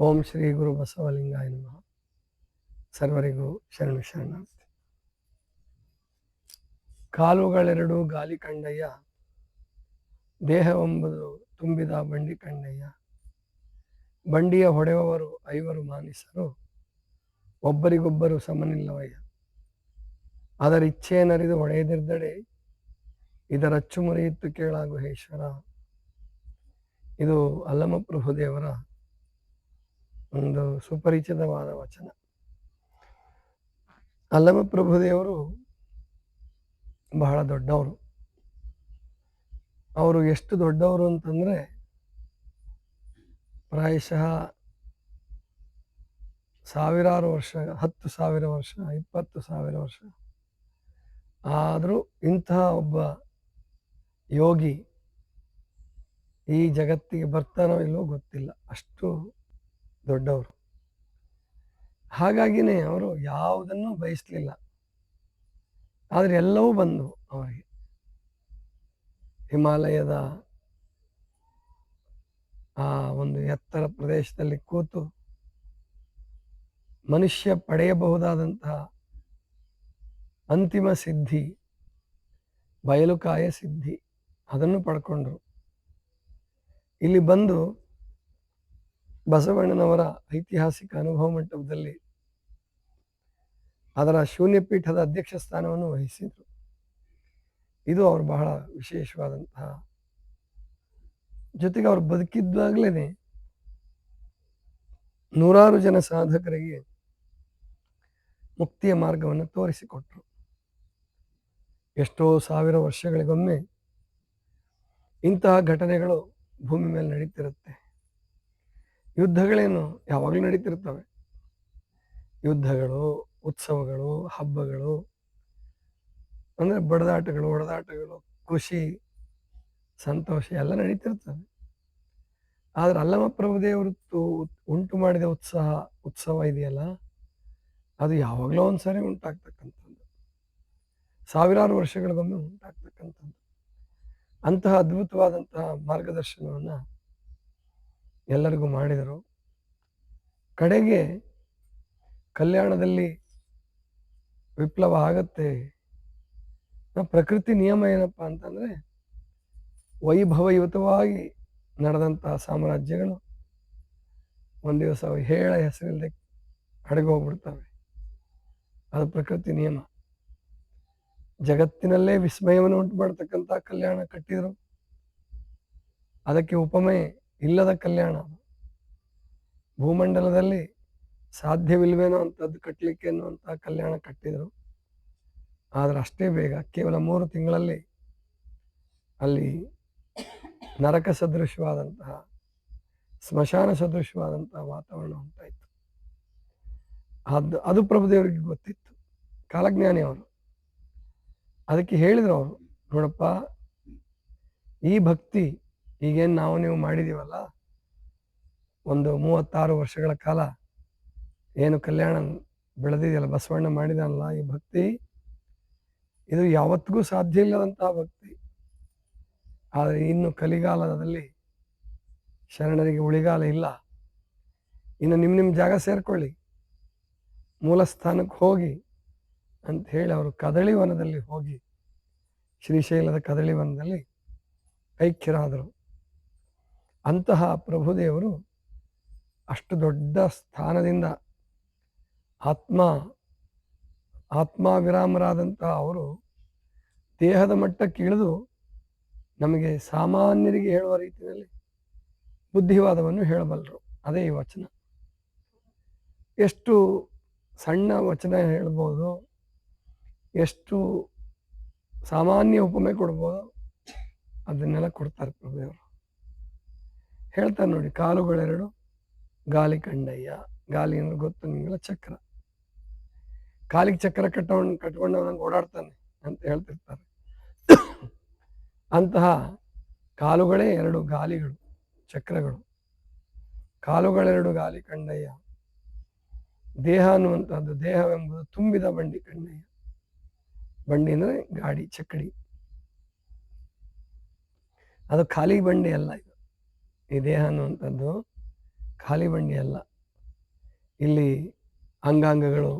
ಓಂ ಶ್ರೀ ಗುರು ಬಸವಲಿಂಗಾಯ ನಮಃ. ಸರ್ವರಿಗೂ ಶರಣು ಶರಣಾರ್ಥಿ. ಕಾಲುಗಳೆರಡು ಗಾಲಿ ಕಂಡಯ್ಯ, ದೇಹವೆಂಬುದು ತುಂಬಿದ ಬಂಡಿ ಕಂಡಯ್ಯ. ಬಂಡಿಯ ಹೊಡೆಯುವವರು ಐವರು ಮಾನಿಸರು, ಒಬ್ಬರಿಗೊಬ್ಬರು ಸಮನಿಲ್ಲವಯ್ಯ. ಅದರ ಇಚ್ಛೆಯನ್ನರಿದು ಹೊಡೆಯದಿರ್ದಡೆ, ಇದರಚ್ಚು ಮುರಿಯಿತ್ತು ಕೇಳ ಗುಹೇಶ್ವರ. ಇದು ಅಲ್ಲಮಪ್ರಭುದೇವರ ಒಂದು ಸುಪರಿಚಿತವಾದ ವಚನ. ಅಲ್ಲಮಪ್ರಭುದೇವರು ಬಹಳ ದೊಡ್ಡವರು. ಅವರು ಎಷ್ಟು ದೊಡ್ಡವರು ಅಂತಂದರೆ, ಪ್ರಾಯಶಃ ಸಾವಿರಾರು ವರ್ಷ, 10,000 ವರ್ಷ, 20,000 ವರ್ಷ ಆದರೂ ಇಂತಹ ಒಬ್ಬ ಯೋಗಿ ಈ ಜಗತ್ತಿಗೆ ಬರ್ತಾನೋ ಇಲ್ಲವೋ ಗೊತ್ತಿಲ್ಲ, ಅಷ್ಟು ದೊಡ್ಡವರು. ಹಾಗಾಗಿನೇ ಅವರು ಯಾವುದನ್ನು ಬಯಸಲಿಲ್ಲ, ಆದರೆ ಎಲ್ಲವೂ ಬಂದವು ಅವರಿಗೆ. ಹಿಮಾಲಯದ ಆ ಒಂದು ಎತ್ತರ ಪ್ರದೇಶದಲ್ಲಿ ಕೂತು ಮನುಷ್ಯ ಪಡೆಯಬಹುದಾದಂತಹ ಅಂತಿಮ ಸಿದ್ಧಿ, ಬಯಲುಕಾಯ ಸಿದ್ಧಿ, ಅದನ್ನು ಪಡ್ಕೊಂಡ್ರು. ಇಲ್ಲಿ ಬಂದು ಬಸವಣ್ಣನವರ ಐತಿಹಾಸಿಕ ಅನುಭವ ಮಂಟಪದಲ್ಲಿ ಅದರ ಶೂನ್ಯಪೀಠದ ಅಧ್ಯಕ್ಷ ಸ್ಥಾನವನ್ನು ವಹಿಸಿದರು. ಇದು ಅವರು ಬಹಳ ವಿಶೇಷವಾದಂತಹ, ಜೊತೆಗೆ ಅವರು ಬದುಕಿದ್ದಾಗಲೇ ನೂರಾರು ಜನ ಸಾಧಕರಿಗೆ ಮುಕ್ತಿಯ ಮಾರ್ಗವನ್ನು ತೋರಿಸಿಕೊಟ್ರು. ಎಷ್ಟೋ ಸಾವಿರ ವರ್ಷಗಳಿಗೊಮ್ಮೆ ಇಂತಹ ಘಟನೆಗಳು ಭೂಮಿ ಮೇಲೆ ನಡೀತಿರುತ್ತೆ. ಯುದ್ಧಗಳೇನು ಯಾವಾಗಲೂ ನಡೀತಿರ್ತವೆ. ಯುದ್ಧಗಳು, ಉತ್ಸವಗಳು, ಹಬ್ಬಗಳು, ಅಂದರೆ ಬಡದಾಟಗಳು, ಹೊಡೆದಾಟಗಳು, ಖುಷಿ, ಸಂತೋಷ ಎಲ್ಲ ನಡೀತಿರ್ತವೆ. ಆದರೆ ಅಲ್ಲಮಪ್ರಭುದೇವರು ಉಂಟು ಮಾಡಿದ ಉತ್ಸವ ಇದೆಯಲ್ಲ, ಅದು ಯಾವಾಗಲೂ ಒಂದ್ಸರಿ ಉಂಟಾಗ್ತಕ್ಕಂಥದ್ದು, ಸಾವಿರಾರು ವರ್ಷಗಳಿಗೊಮ್ಮೆ ಉಂಟಾಗ್ತಕ್ಕಂಥದ್ದು. ಅಂತಹ ಅದ್ಭುತವಾದಂತಹ ಮಾರ್ಗದರ್ಶನವನ್ನು ಎಲ್ಲರಿಗೂ ಮಾಡಿದರು. ಕಡೆಗೆ ಕಲ್ಯಾಣದಲ್ಲಿ ವಿಪ್ಲವ ಆಗತ್ತೆ. ಪ್ರಕೃತಿ ನಿಯಮ ಏನಪ್ಪ ಅಂತಂದರೆ, ವೈಭವಯುತವಾಗಿ ನಡೆದಂತಹ ಸಾಮ್ರಾಜ್ಯಗಳು ಒಂದು ದಿವಸ ಹೇಳ ಹೆಸರಿಲ್ಲದೆ ಅಡಗೋಗ್ಬಿಡ್ತವೆ. ಅದು ಪ್ರಕೃತಿ ನಿಯಮ. ಜಗತ್ತಿನಲ್ಲೇ ವಿಸ್ಮಯವನ್ನು ಉಂಟು ಮಾಡ್ತಕ್ಕಂಥ ಕಲ್ಯಾಣ ಕಟ್ಟಿದರು. ಅದಕ್ಕೆ ಉಪಮೆ ಇಲ್ಲದ ಕಲ್ಯಾಣ. ಭೂಮಂಡಲದಲ್ಲಿ ಸಾಧ್ಯವಿಲ್ವೇನೋ ಅಂಥದ್ದು ಕಟ್ಟಲಿಕ್ಕೆ ಅನ್ನುವಂಥ ಕಲ್ಯಾಣ ಕಟ್ಟಿದರು. ಆದರೆ ಅಷ್ಟೇ ಬೇಗ, ಕೇವಲ 3 ತಿಂಗಳಲ್ಲಿ ಅಲ್ಲಿ ನರಕ ಸದೃಶವಾದಂತಹ, ಸ್ಮಶಾನ ಸದೃಶವಾದಂತಹ ವಾತಾವರಣ ಉಂಟಾಯಿತು. ಅದು ಪ್ರಭುದೇವರಿಗೆ ಗೊತ್ತಿತ್ತು, ಕಾಲಜ್ಞಾನಿ ಅವರು. ಅದಕ್ಕೆ ಹೇಳಿದರು ಅವರು, ನೋಡಪ್ಪ, ಈ ಭಕ್ತಿ ಈಗೇನು ನೀವು ಮಾಡಿದೀವಲ್ಲ, ಒಂದು 36 ವರ್ಷಗಳ ಕಾಲ ಏನು ಕಲ್ಯಾಣ ಬೆಳೆದಿದೆಯಲ್ಲ, ಬಸವಣ್ಣ ಮಾಡಿದಲ್ಲ ಈ ಭಕ್ತಿ, ಇದು ಯಾವತ್ತಿಗೂ ಸಾಧ್ಯ ಇಲ್ಲದಂತಹ ಭಕ್ತಿ. ಆದರೆ ಇನ್ನು ಕಲಿಗಾಲದಲ್ಲಿ ಶರಣರಿಗೆ ಉಳಿಗಾಲ ಇಲ್ಲ. ಇನ್ನು ನಿಮ್ಮ ಜಾಗ ಸೇರ್ಕೊಳ್ಳಿ, ಮೂಲ ಸ್ಥಾನಕ್ಕೆ ಹೋಗಿ ಅಂತ ಹೇಳಿ ಅವರು ಕದಳಿವನದಲ್ಲಿ ಹೋಗಿ, ಶ್ರೀಶೈಲದ ಕದಳಿವನದಲ್ಲಿ ಐಕ್ಯರಾದರು. ಅಂತಹ ಪ್ರಭುದೇವರು ಅಷ್ಟು ದೊಡ್ಡ ಸ್ಥಾನದಿಂದ ಆತ್ಮಾವಿರಾಮರಾದಂತಹ ಅವರು ದೇಹದ ಮಟ್ಟಕ್ಕೆ ಇಳಿದು ನಮಗೆ ಸಾಮಾನ್ಯರಿಗೆ ಹೇಳುವ ರೀತಿಯಲ್ಲಿ ಬುದ್ಧಿವಾದವನ್ನು ಹೇಳಬಲ್ಲರು. ಅದೇ ಈ ವಚನ. ಎಷ್ಟು ಸಣ್ಣ ವಚನ ಹೇಳ್ಬೋದು, ಎಷ್ಟು ಸಾಮಾನ್ಯ ಉಪಮೆ ಕೊಡ್ಬೋದು, ಅದನ್ನೆಲ್ಲ ಕೊಡ್ತಾರೆ ಪ್ರಭುದೇವರು. ಹೇಳ್ತಾರೆ ನೋಡಿ, ಕಾಲುಗಳೆರಡು ಗಾಲಿ ಕಂಡಯ್ಯ. ಗಾಲಿ ಅಂದ್ರೆ ಗೊತ್ತು ನಿಮಗೆಲ್ಲ, ಚಕ್ರ. ಕಾಲಿಗೆ ಚಕ್ರ ಕಟ್ಕೊಂಡವನಂಗೆ ಓಡಾಡ್ತಾನೆ ಅಂತ ಹೇಳ್ತಿರ್ತಾರೆ. ಅಂತಹ ಕಾಲುಗಳೇ 2 ಗಾಲಿಗಳು, ಚಕ್ರಗಳು. ಕಾಲುಗಳೆರಡು ಗಾಲಿ ಕಂಡಯ್ಯ, ದೇಹ ಅನ್ನುವಂಥದ್ದು, ದೇಹವೆಂಬುದು ತುಂಬಿದ ಬಂಡಿ ಕಂಡಯ್ಯ. ಬಂಡಿ ಅಂದರೆ ಗಾಡಿ, ಚಕ್ಕಡಿ. ಅದು ಖಾಲಿ ಬಂಡಿ ಅಲ್ಲ. ಇದು ಈ ದೇಹ ಅನ್ನುವಂಥದ್ದು ಖಾಲಿ ಬಂಡಿ ಅಲ್ಲ, ಇಲ್ಲಿ ಅಂಗಾಂಗಗಳು,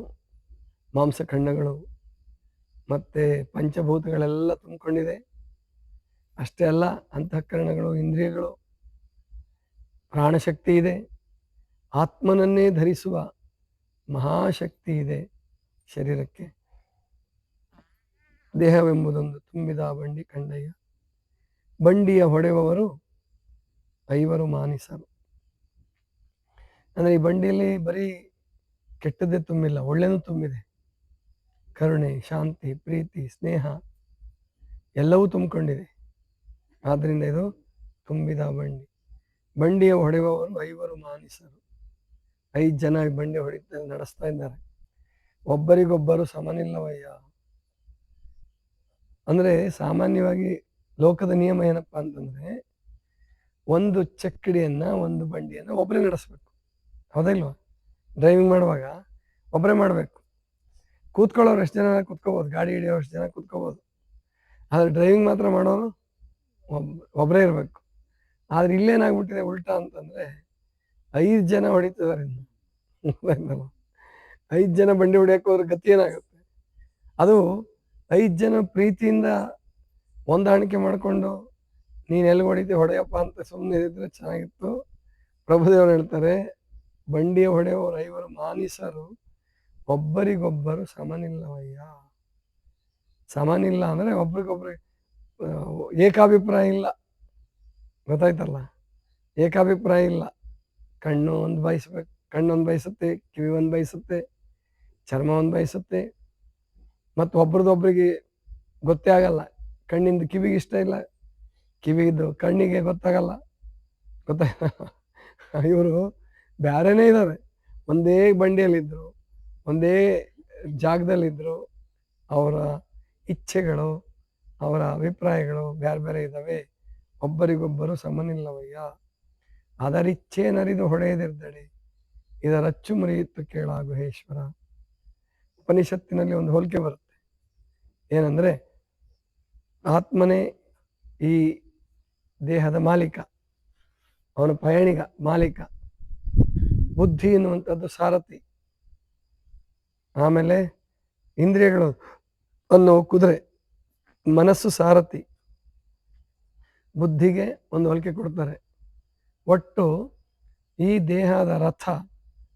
ಮಾಂಸಖಂಡಗಳು ಮತ್ತು ಪಂಚಭೂತಗಳೆಲ್ಲ ತುಂಬಿಕೊಂಡಿದೆ. ಅಷ್ಟೇ ಅಲ್ಲ, ಅಂತಃಕರಣಗಳು, ಇಂದ್ರಿಯಗಳು, ಪ್ರಾಣಶಕ್ತಿ ಇದೆ. ಆತ್ಮನನ್ನೇ ಧರಿಸುವ ಮಹಾಶಕ್ತಿ ಇದೆ ಶರೀರಕ್ಕೆ. ದೇಹವೆಂಬುದೊಂದು ತುಂಬಿದ ಬಂಡಿ ಕಂಡಯ್ಯ, ಬಂಡಿಯ ಹೊಡೆಯುವವರು ಐವರು ಮಾನಿಸರು. ಅಂದರೆ ಈ ಬಂಡಿಯಲ್ಲಿ ಬರೀ ಕೆಟ್ಟದ್ದೇ ತುಂಬಿಲ್ಲ, ಒಳ್ಳೆನೂ ತುಂಬಿದೆ. ಕರುಣೆ, ಶಾಂತಿ, ಪ್ರೀತಿ, ಸ್ನೇಹ ಎಲ್ಲವೂ ತುಂಬಿಕೊಂಡಿದೆ. ಆದ್ದರಿಂದ ಇದು ತುಂಬಿದ ಬಂಡಿ. ಬಂಡಿಯ ಹೊಡೆಯುವವರು ಐವರು ಮಾನಿಸರು. 5 ಜನ ಬಂಡಿ ನಡೆಸ್ತಾ ಇದ್ದಾರೆ. ಒಬ್ಬರಿಗೊಬ್ಬರು ಸಮನಿಲ್ಲವಯ್ಯ. ಅಂದರೆ ಸಾಮಾನ್ಯವಾಗಿ ಲೋಕದ ನಿಯಮ ಏನಪ್ಪ ಅಂತಂದರೆ, ಒಂದು ಚಕ್ಕಡಿಯನ್ನು, ಒಂದು ಬಂಡಿಯನ್ನು ಒಬ್ಬರೇ ನಡೆಸ್ಬೇಕು. ಹೌದಾ ಇಲ್ವಾ? ಡ್ರೈವಿಂಗ್ ಮಾಡುವಾಗ ಒಬ್ಬರೇ ಮಾಡಬೇಕು. ಕೂತ್ಕೊಳ್ಳೋರು ಎಷ್ಟು ಜನ ಕೂತ್ಕೋಬೋದು, ಗಾಡಿ ಹಿಡಿಯೋರು ಎಷ್ಟು ಜನ ಕೂತ್ಕೋಬೋದು. ಆದರೆ ಡ್ರೈವಿಂಗ್ ಮಾತ್ರ ಮಾಡೋರು ಒಬ್ಬರೇ ಇರಬೇಕು. ಆದರೆ ಇಲ್ಲೇನಾಗ್ಬಿಟ್ಟಿದೆ ಉಲ್ಟಾ ಅಂತಂದರೆ, 5 ಜನ ಹೊಡಿತಿದ್ದಾರೆ. 5 ಜನ ಬಂಡಿ ಹೊಡಿಯೋಕೆ ಹೋದ್ರೆ ಗತಿ ಏನಾಗುತ್ತೆ? ಅದು 5 ಜನ ಪ್ರೀತಿಯಿಂದ ಹೊಂದಾಣಿಕೆ ಮಾಡಿಕೊಂಡು ನೀನು ಎಲ್ಲಿ ಹೊಡಿತೀವಿ ಹೊಡೆಯಪ್ಪ ಅಂತ ಸುಮ್ಮನೆ ಇದ್ದರೆ ಚೆನ್ನಾಗಿತ್ತು. ಪ್ರಭುದೇವರು ಹೇಳ್ತಾರೆ, ಬಂಡಿಯ ಹೊಡೆಯುವವರು ಐವರು ಮಾನಿಸರು, ಒಬ್ಬರಿಗೊಬ್ಬರು ಸಮನಿಲ್ಲವಯ್ಯ. ಸಮನಿಲ್ಲ ಅಂದರೆ ಒಬ್ರಿಗೊಬ್ರು ಏಕಾಭಿಪ್ರಾಯ ಇಲ್ಲ. ಗೊತ್ತಾಯ್ತಲ್ಲ? ಏಕಾಭಿಪ್ರಾಯ ಇಲ್ಲ. ಕಣ್ಣು ಒಂದು ಬಯಸ್ಬೇಕು, ಕಣ್ಣೊಂದು ಬಯಸುತ್ತೆ, ಕಿವಿ ಒಂದು ಬಯಸುತ್ತೆ, ಚರ್ಮ ಒಂದು ಬಯಸುತ್ತೆ. ಮತ್ತು ಒಬ್ರದೊಬ್ರಿಗೆ ಗೊತ್ತೇ ಆಗಲ್ಲ. ಕಣ್ಣಿಂದ ಕಿವಿಗೆ ಇಷ್ಟ ಇಲ್ಲ, ಕಿವಿಗಿದ್ದು ಕಣ್ಣಿಗೆ ಗೊತ್ತಾಗಲ್ಲ. ಗೊತ್ತಾಯ್ತ? ಇವರು ಬೇರೆನೇ ಇದ್ದಾರೆ. ಒಂದೇ ಬಂಡಿಯಲ್ಲಿದ್ದರು, ಒಂದೇ ಜಾಗದಲ್ಲಿದ್ದರು. ಅವರ ಇಚ್ಛೆಗಳು, ಅವರ ಅಭಿಪ್ರಾಯಗಳು ಬೇರೆ ಬೇರೆ ಇದ್ದಾವೆ. ಒಬ್ಬರಿಗೊಬ್ಬರು ಸಮನಿಲ್ಲವಯ್ಯ. ಅದರಿಚ್ಛೆ ನರಿದು ಹೊಡೆಯದಿರ್ದಡೆ, ಇದರಚ್ಚು ಮುರಿಯಿತ್ತು ಕೇಳ ಗುಹೇಶ್ವರ. ಉಪನಿಷತ್ತಿನಲ್ಲಿ ಒಂದು ಹೋಲಿಕೆ ಬರುತ್ತೆ. ಏನಂದರೆ, ಆತ್ಮನೇ ಈ ದೇಹದ ಮಾಲೀಕ, ಅವನ ಪಯಣಿಗ ಮಾಲೀಕ. ಬುದ್ಧಿ ಎನ್ನುವಂಥದ್ದು ಸಾರಥಿ. ಆಮೇಲೆ ಇಂದ್ರಿಯಗಳು ಅನ್ನೋ ಕುದುರೆ, ಮನಸ್ಸು ಸಾರಥಿ. ಬುದ್ಧಿಗೆ ಒಂದು ಹೋಲಿಕೆ ಕೊಡ್ತಾರೆ. ಒಟ್ಟು ಈ ದೇಹದ ರಥ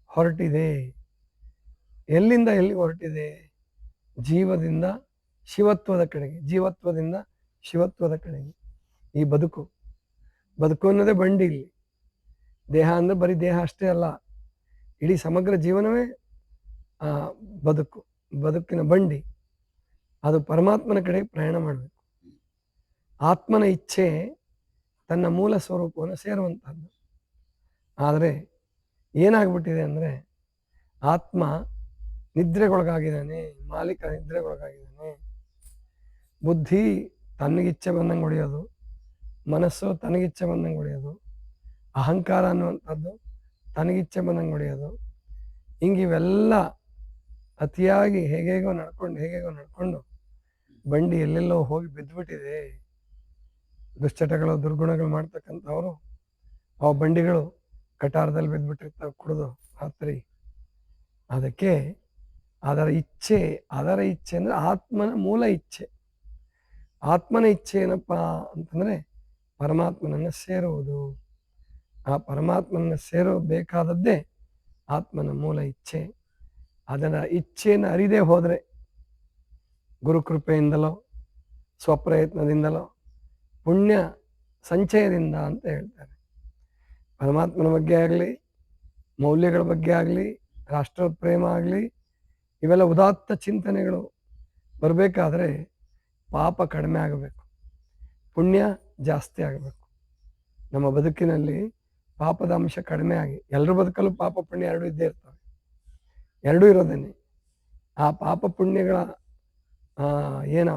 ಹೊರಟಿದೆ. ಎಲ್ಲಿಂದ ಎಲ್ಲಿ ಹೊರಟಿದೆ? ಜೀವದಿಂದ ಶಿವತ್ವದ ಕಡೆಗೆ, ಜೀವತ್ವದಿಂದ ಶಿವತ್ವದ ಕಡೆಗೆ. ಈ ಬದುಕು ಅನ್ನೋದೇ ಬಂಡಿ. ಇಲ್ಲಿ ದೇಹ ಅಂದರೆ ಬರೀ ದೇಹ ಅಷ್ಟೇ ಅಲ್ಲ, ಇಡೀ ಸಮಗ್ರ ಜೀವನವೇ ಬದುಕಿನ ಬಂಡಿ. ಅದು ಪರಮಾತ್ಮನ ಕಡೆಗೆ ಪ್ರಯಾಣ ಮಾಡಬೇಕು. ಆತ್ಮನ ಇಚ್ಛೆ ತನ್ನ ಮೂಲ ಸ್ವರೂಪವನ್ನು ಸೇರುವಂಥದ್ದು. ಆದರೆ ಏನಾಗ್ಬಿಟ್ಟಿದೆ ಅಂದರೆ, ಆತ್ಮ ನಿದ್ರೆಗೊಳಗಾಗಿದ್ದಾನೆ, ಮಾಲೀಕ ನಿದ್ರೆಗೊಳಗಾಗಿದ್ದಾನೆ. ಬುದ್ಧಿ ತನಗಿಚ್ಛೆ ಬಂದಂಗೆ ಹೊಡೆಯೋದು, ಮನಸ್ಸು ತನಗಿಚ್ಛೆ ಬಂದಂಗೆ ಹೊಡೆಯೋದು, ಅಹಂಕಾರ ಅನ್ನುವಂಥದ್ದು ತನಗಿಚ್ಛೆ ಬಂದಂಗೆ ಹೊಡೆಯೋದು. ಹಿಂಗಿವೆಲ್ಲ ಅತಿಯಾಗಿ ಹೇಗೇಗೋ ನಡ್ಕೊಂಡು ಬಂಡಿ ಎಲ್ಲೆಲ್ಲೋ ಹೋಗಿ ಬಿದ್ದುಬಿಟ್ಟಿದೆ. ದುಶ್ಚಟಗಳು, ದುರ್ಗುಣಗಳು ಮಾಡ್ತಕ್ಕಂಥವ್ರು ಆ ಬಂಡಿಗಳು ಕಟಾರದಲ್ಲಿ ಬಿದ್ದುಬಿಟ್ಟಿರ್ತಾವೆ ಕುಡಿದು ರಾತ್ರಿ. ಅದಕ್ಕೆ ಅದರ ಇಚ್ಛೆ ಅಂದರೆ ಆತ್ಮನ ಮೂಲ ಇಚ್ಛೆ. ಆತ್ಮನ ಇಚ್ಛೆ ಏನಪ್ಪ ಅಂತಂದರೆ ಪರಮಾತ್ಮನನ್ನು ಸೇರುವುದು. ಆ ಪರಮಾತ್ಮನನ್ನು ಸೇರಬೇಕಾದದ್ದೇ ಆತ್ಮನ ಮೂಲ ಇಚ್ಛೆ. ಅದರ ಇಚ್ಛೆಯನ್ನು ಅರಿದೇ ಹೋದರೆ ಗುರುಕೃಪೆಯಿಂದಲೋ ಸ್ವಪ್ರಯತ್ನದಿಂದಲೋ ಪುಣ್ಯ ಸಂಚಯದಿಂದ ಅಂತ ಹೇಳ್ತಾರೆ. ಪರಮಾತ್ಮನ ಬಗ್ಗೆ ಆಗಲಿ, ಮೌಲ್ಯಗಳ ಬಗ್ಗೆ ಆಗಲಿ, ರಾಷ್ಟ್ರ ಪ್ರೇಮ ಆಗಲಿ, ಇವೆಲ್ಲ ಉದಾತ್ತ ಚಿಂತನೆಗಳು ಬರಬೇಕಾದ್ರೆ ಪಾಪ ಕಡಿಮೆ ಆಗಬೇಕು, ಪುಣ್ಯ ಜಾಸ್ತಿ ಆಗಬೇಕು. ನಮ್ಮ ಬದುಕಿನಲ್ಲಿ ಪಾಪದ ಅಂಶ ಕಡಿಮೆ ಆಗಿ, ಎಲ್ಲರ ಬದುಕಲ್ಲೂ ಪಾಪ ಪುಣ್ಯ ಎರಡೂ ಇದ್ದೇ ಇರ್ತವೆ, ಎರಡೂ ಇರೋದೇನೆ. ಆ ಪಾಪ ಪುಣ್ಯಗಳ ಏನು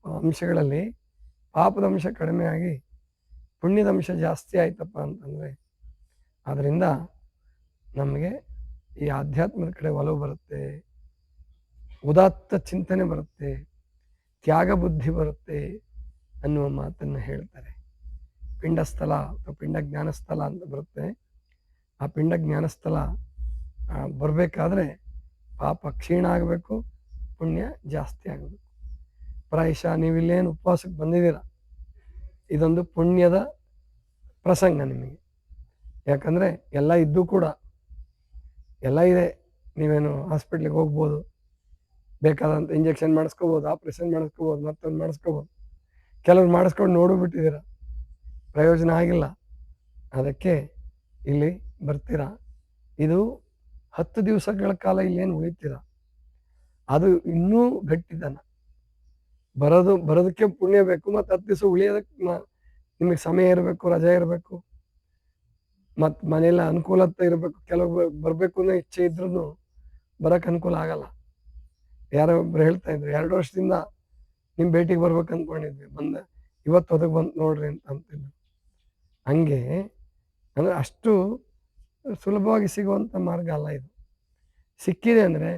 ಅಂಶಗಳಲ್ಲಿ ಪಾಪದ ಅಂಶ ಕಡಿಮೆ ಆಗಿ ಪುಣ್ಯದ ಅಂಶ ಜಾಸ್ತಿ ಆಯ್ತಪ್ಪ ಅಂತಂದರೆ, ಆದ್ದರಿಂದ ನಮಗೆ ಈ ಆಧ್ಯಾತ್ಮದ ಕಡೆ ಒಲವು ಬರುತ್ತೆ, ಉದಾತ್ತ ಚಿಂತನೆ ಬರುತ್ತೆ, ತ್ಯಾಗ ಬುದ್ಧಿ ಬರುತ್ತೆ ಅನ್ನುವ ಮಾತನ್ನು ಹೇಳ್ತಾರೆ. ಪಿಂಡಸ್ಥಲ ಅಥವಾ ಪಿಂಡ ಜ್ಞಾನಸ್ಥಲ ಅಂತ ಬರುತ್ತೆ. ಆ ಪಿಂಡ ಜ್ಞಾನಸ್ಥಲ ಬರಬೇಕಾದ್ರೆ ಪಾಪ ಕ್ಷೀಣ ಆಗಬೇಕು, ಪುಣ್ಯ ಜಾಸ್ತಿ ಆಗಬೇಕು. ಪ್ರಾಯಶಃ ನೀವಿಲ್ಲೇನು ಉಪವಾಸಕ್ಕೆ ಬಂದಿದ್ದೀರ, ಇದೊಂದು ಪುಣ್ಯದ ಪ್ರಸಂಗ ನಿಮಗೆ. ಯಾಕಂದರೆ ಎಲ್ಲ ಇದ್ದು ಕೂಡ ಎಲ್ಲ ಇದೆ. ನೀವೇನು ಹಾಸ್ಪಿಟ್ಲಿಗೆ ಹೋಗ್ಬೋದು, ಬೇಕಾದಂಥ ಇಂಜೆಕ್ಷನ್ ಮಾಡಿಸ್ಕೋಬೋದು, ಆಪ್ರೇಷನ್ ಮಾಡಿಸ್ಕೋಬೋದು, ಮತ್ತೊಂದು ಮಾಡಿಸ್ಕೋಬೋದು. ಕೆಲವ್ರು ಮಾಡಿಸ್ಕೊಂಡು ನೋಡಿಬಿಟ್ಟಿದ್ದೀರ, ಪ್ರಯೋಜನ ಆಗಿಲ್ಲ. ಅದಕ್ಕೆ ಇಲ್ಲಿ ಬರ್ತೀರಾ. ಇದು 10 ದಿವಸಗಳ ಕಾಲ ಇಲ್ಲೇನು ಉಳಿತೀರ, ಅದು ಇನ್ನೂ ಗಟ್ಟಿತನ. ಬರೋದಕ್ಕೆ ಪುಣ್ಯ ಬೇಕು, ಮತ್ತು 10 ದಿವಸ ಉಳಿಯೋದಕ್ಕೆ ನಿಮಗೆ ಸಮಯ ಇರಬೇಕು, ರಜೆ ಇರಬೇಕು, ಮತ್ತು ಮನೆಯಲ್ಲ ಅನುಕೂಲತೆ ಇರಬೇಕು. ಕೆಲವು ಬರಬೇಕು ಅನ್ನೋ ಇಚ್ಛೆ ಇದ್ರೂ ಬರೋಕ್ಕೆ ಅನುಕೂಲ ಆಗಲ್ಲ. ಯಾರೋ ಒಬ್ರು ಹೇಳ್ತಾ ಇದ್ರು, 2 ವರ್ಷದಿಂದ ನಿಮ್ಮ ಭೇಟಿಗೆ ಬರ್ಬೇಕು ಅಂದ್ಕೊಂಡಿದ್ವಿ, ಇವತ್ತು ಒದಗಿ ಬಂತು ನೋಡ್ರಿ ಅಂತಿದ್ರು. ಹಂಗೆ ಅಂದರೆ ಅಷ್ಟು ಸುಲಭವಾಗಿ ಸಿಗುವಂಥ ಮಾರ್ಗ ಅಲ್ಲ ಇದು. ಸಿಕ್ಕಿದೆ ಅಂದರೆ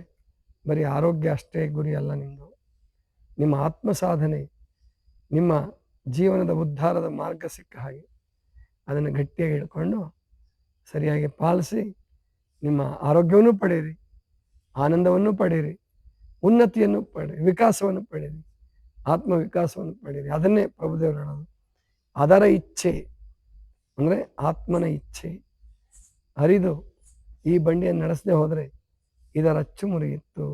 ಬರೀ ಆರೋಗ್ಯ ಅಷ್ಟೇ ಗುರಿ ಅಲ್ಲ ನಿಮ್ಮದು. ನಿಮ್ಮ ಆತ್ಮ ಸಾಧನೆ, ನಿಮ್ಮ ಜೀವನದ ಉದ್ಧಾರದ ಮಾರ್ಗ ಸಿಕ್ಕ ಹಾಗೆ ಅದನ್ನು ಗಟ್ಟಿಯಾಗಿ ಹಿಡ್ಕೊಂಡು ಸರಿಯಾಗಿ ಪಾಲಿಸಿ ನಿಮ್ಮ ಆರೋಗ್ಯವನ್ನು ಪಡೆಯಿರಿ, ಆನಂದವನ್ನು ಪಡೆಯಿರಿ, ಉನ್ನತಿಯನ್ನು ಪಡೆಯಿರಿ, ವಿಕಾಸವನ್ನು ಪಡೆಯಿರಿ, ಆತ್ಮವಿಕಾಸವನ್ನು ಪಡೆಯಿರಿ. ಅದನ್ನೇ ಪ್ರಭುದೇವರು ಹೇಳೋದು. ಅದರ ಇಚ್ಛೆ ಅಂದರೆ ಆತ್ಮನ ಇಚ್ಛೆ ಅರಿದು ಈ ಬಂಡಿಯನ್ನು ನಡೆಸದೆ ಹೋದರೆ ಇದರ ಅಚ್ಚು ಮುರಿಯಿತ್ತು.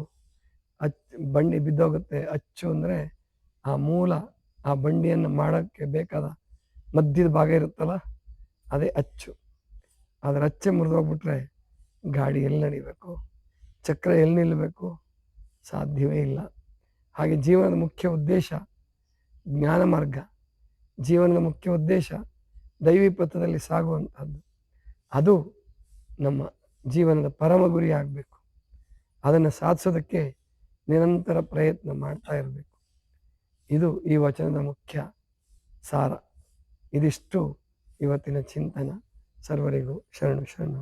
ಬಂಡಿ ಬಿದ್ದೋಗುತ್ತೆ. ಅಚ್ಚು ಅಂದರೆ ಆ ಮೂಲ, ಆ ಬಂಡಿಯನ್ನು ಮಾಡೋಕ್ಕೆ ಬೇಕಾದ ಮಧ್ಯದ ಭಾಗ ಇರುತ್ತಲ್ಲ, ಅದೇ ಅಚ್ಚು. ಅದರ ಅಚ್ಚೆ ಮುರಿದೋಗ್ಬಿಟ್ರೆ ಗಾಡಿ ಎಲ್ಲಿ ನಡಿಬೇಕು, ಚಕ್ರ ಎಲ್ಲಿ ನಿಲ್ಲಬೇಕು, ಸಾಧ್ಯವೇ ಇಲ್ಲ. ಹಾಗೆ ಜೀವನದ ಮುಖ್ಯ ಉದ್ದೇಶ ಜ್ಞಾನ ಮಾರ್ಗ, ಜೀವನದ ಮುಖ್ಯ ಉದ್ದೇಶ ದೈವಿ ಪಥದಲ್ಲಿ ಸಾಗುವಂಥದ್ದು. ಅದು ನಮ್ಮ ಜೀವನದ ಪರಮ ಗುರಿ ಆಗಬೇಕು. ಅದನ್ನು ಸಾಧಿಸೋದಕ್ಕೆ ನಿರಂತರ ಪ್ರಯತ್ನ ಮಾಡ್ತಾ ಇರಬೇಕು. ಇದು ಈ ವಚನದ ಮುಖ್ಯ ಸಾರ. ಇದಿಷ್ಟು ಇವತ್ತಿನ ಚಿಂತನ. ಸರ್ವರಿಗೂ ಶರಣು ಶರಣು.